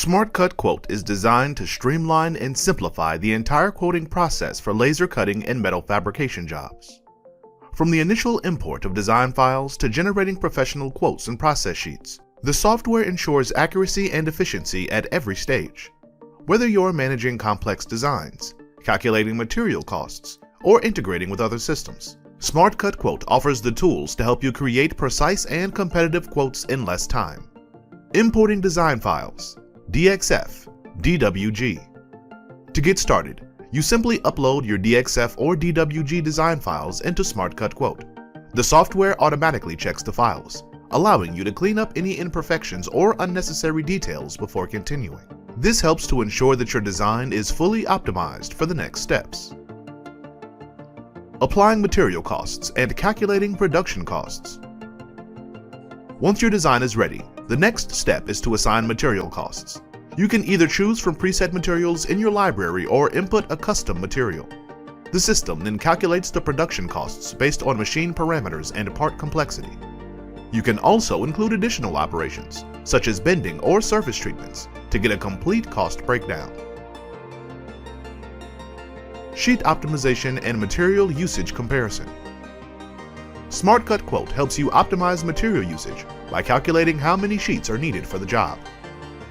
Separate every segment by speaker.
Speaker 1: Smart Cut Quote is designed to streamline and simplify the entire quoting process for laser cutting and metal fabrication jobs. From the initial import of design files to generating professional quotes and process sheets, the software ensures accuracy and efficiency at every stage. Whether you're managing complex designs, calculating material costs, or integrating with other systems, Smart Cut Quote offers the tools to help you create precise and competitive quotes in less time. Importing design files, DXF, DWG. To get started, you simply upload your DXF or DWG design files into Smart Cut Quote. The software automatically checks the files, allowing you to clean up any imperfections or unnecessary details before continuing. This helps to ensure that your design is fully optimized for the next steps. Applying material costs and calculating production costs. Once your design is ready, the next step is to assign material costs. You can either choose from preset materials in your library or input a custom material. The system then calculates the production costs based on machine parameters and part complexity. You can also include additional operations, such as bending or surface treatments, to get a complete cost breakdown. Sheet optimization and material usage comparison. Smart Cut Quote helps you optimize material usage by calculating how many sheets are needed for the job.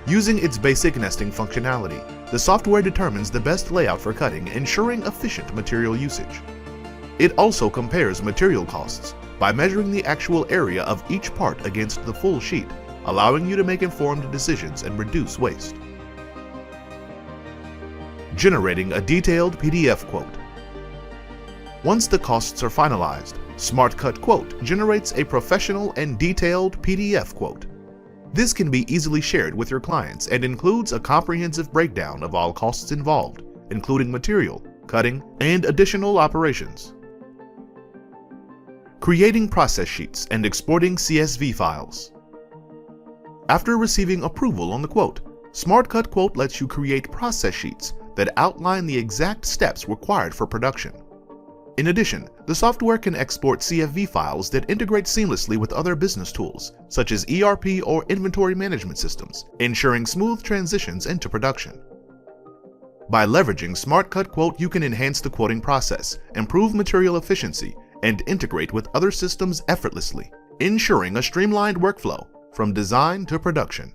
Speaker 1: Using its basic nesting functionality, the software determines the best layout for cutting, ensuring efficient material usage. It also compares material costs by measuring the actual area of each part against the full sheet, allowing you to make informed decisions and reduce waste. Generating a detailed PDF quote. Once the costs are finalized, Smart Cut Quote generates a professional and detailed PDF quote. This can be easily shared with your clients and includes a comprehensive breakdown of all costs involved, including material, cutting, and additional operations. Creating process sheets and exporting CSV files. After receiving approval on the quote, Smart Cut Quote lets you create process sheets that outline the exact steps required for production. In addition, the software can export CSV files that integrate seamlessly with other business tools, such as ERP or inventory management systems, ensuring smooth transitions into production. By leveraging Smart Cut Quote, you can enhance the quoting process, improve material efficiency, and integrate with other systems effortlessly, ensuring a streamlined workflow from design to production.